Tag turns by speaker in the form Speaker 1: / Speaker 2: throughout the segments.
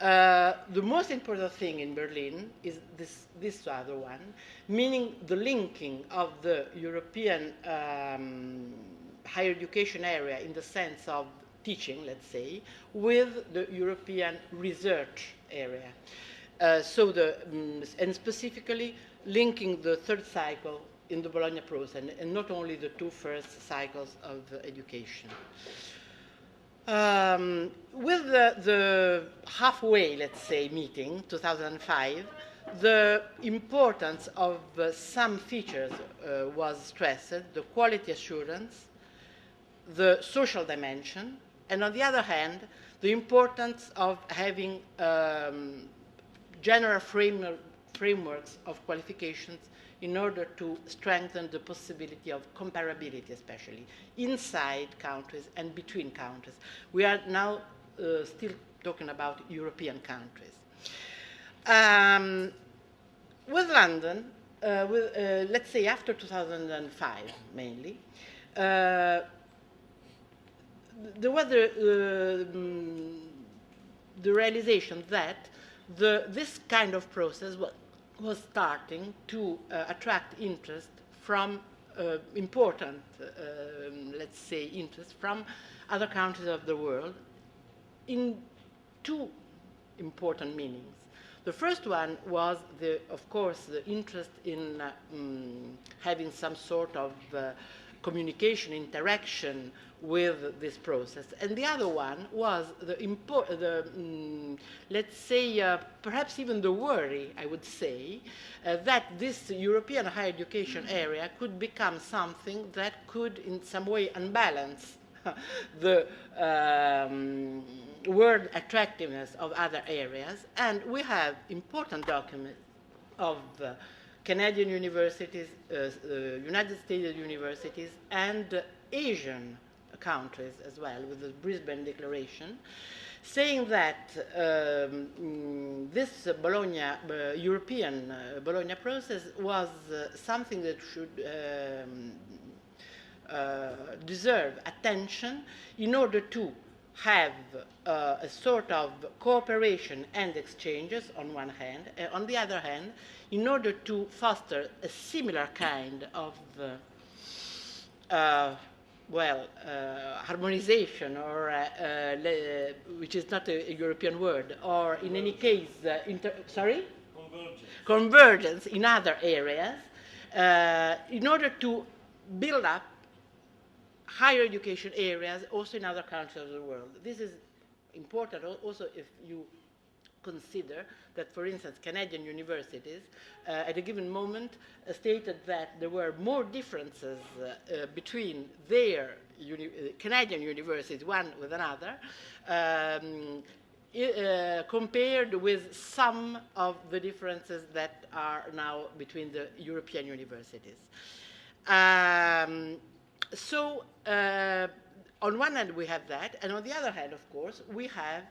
Speaker 1: the most important thing in Berlin is this other one, meaning the linking of the European higher education area in the sense of teaching, let's say, with the European research area. And specifically linking the third cycle in the Bologna process, and not only the two first cycles of education. With the halfway, let's say, meeting, 2005, the importance of some features was stressed, the quality assurance, the social dimension, and on the other hand, the importance of having general frameworks of qualifications in order to strengthen the possibility of comparability, especially inside countries and between countries. We are now still talking about European countries. With London, let's say after 2005 mainly, there was the realization that this kind of process was starting to attract interest from important, let's say, interest from other countries of the world in two important meanings. The first one was, of course, the interest in having some sort of communication, interaction with this process. And the other one was let's say, perhaps even the worry, I would say, that this European higher education area could become something that could in some way unbalance the world attractiveness of other areas. And we have important documents of Canadian universities, United States universities, and Asian countries as well, with the Brisbane Declaration, saying that this European Bologna process was something that should deserve attention in order to have a sort of cooperation and exchanges on one hand, on the other hand, in order to foster a similar kind of harmonization, or which is not a European word, or in any case, convergence in other areas, in order to build up higher education areas also in other countries of the world. This is important also if you consider that, for instance, Canadian universities at a given moment stated that there were more differences between their Canadian universities, one with another, compared with some of the differences that are now between the European universities. On one hand we have that, and on the other hand, of course, we have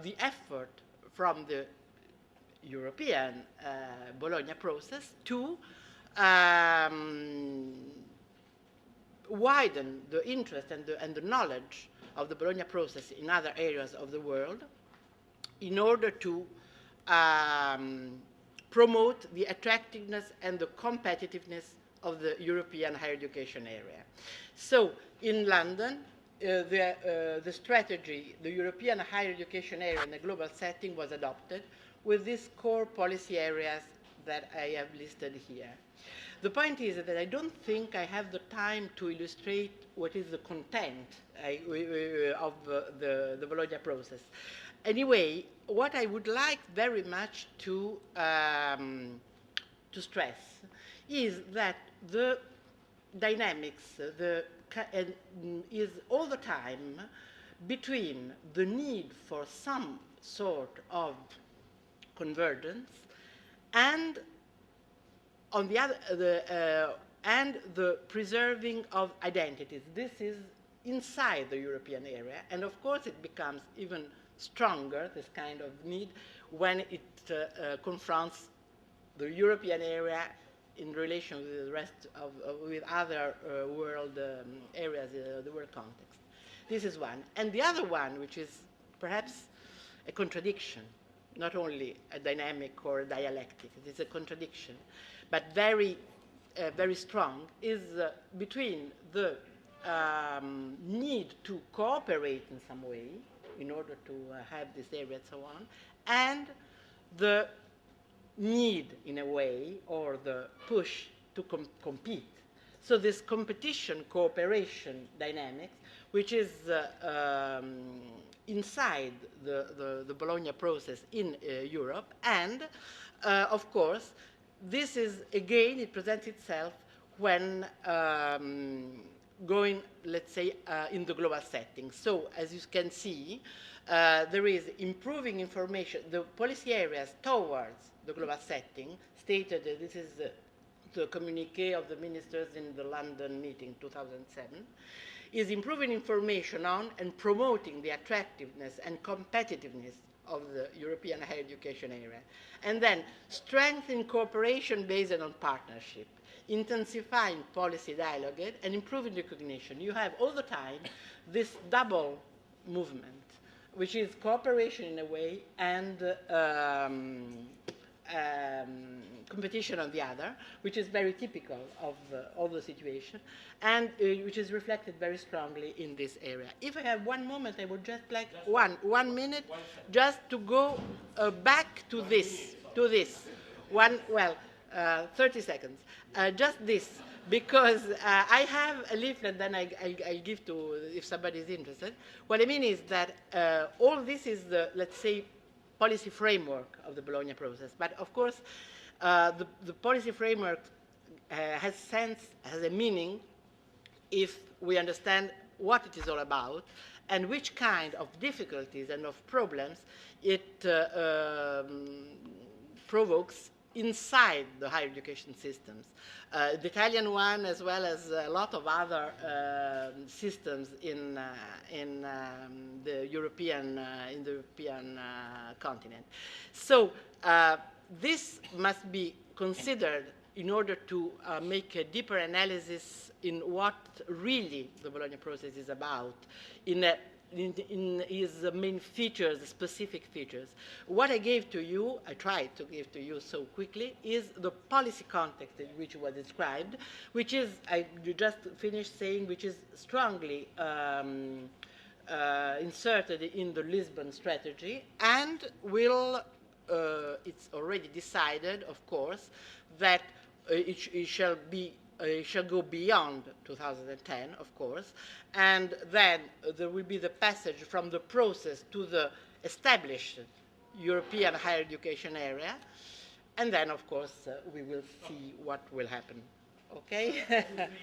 Speaker 1: the effort from the European Bologna process to widen the interest and the knowledge of the Bologna process in other areas of the world in order to promote the attractiveness and the competitiveness of the European higher education area. So in London, the strategy, the European higher education area in a global setting, was adopted with these core policy areas that I have listed here. The point is that I don't think I have the time to illustrate what is the content of the Bologna process. Anyway, what I would like very much to stress is that the dynamics is all the time between the need for some sort of convergence and on the other and the preserving of identities. This is inside the European area, and of course it becomes even stronger, this kind of need, when it confronts the European area in relation with the rest of with other world areas, the world context. This is one. And the other one, which is perhaps a contradiction, not only a dynamic or a dialectic, it is a contradiction, but very, very strong, is between the need to cooperate in some way in order to have this area and so on, and the need, in a way, or the push to compete. So this competition, cooperation dynamics, which is inside the Bologna process in Europe, and of course, this is, again, it presents itself when going, let's say, in the global setting. So, as you can see, there is improving information, the policy areas towards the global setting, stated, this is the communiqué of the ministers in the London meeting 2007, is improving information on and promoting the attractiveness and competitiveness of the European higher education area. And then strengthen cooperation based on partnership, intensifying policy dialogue, and improving recognition. You have all the time this double movement, which is cooperation in a way and competition on the other, which is very typical of all the situation, and which is reflected very strongly in this area. If I have one moment, I would just like one minute, just to go back to this, 30 seconds, just this, because I have a leaflet, then I'll give to, if somebody is interested. What I mean is that all this is the, let's say, policy framework of the Bologna process. But of course, the policy framework has sense, has a meaning, if we understand what it is all about and which kind of difficulties and of problems it provokes inside the higher education systems. The Italian one, as well as a lot of other systems in the European continent. So this must be considered in order to make a deeper analysis in what really the Bologna process is about, in its main features, specific features. What I gave to you, I tried to give to you so quickly, is the policy context in which it was described, which is, I just finished saying, which is strongly inserted in the Lisbon strategy, and will, it's already decided, of course, that it shall go beyond 2010, of course, and then there will be the passage from the process to the established European higher education area, and then, of course, we will see what will happen. Okay?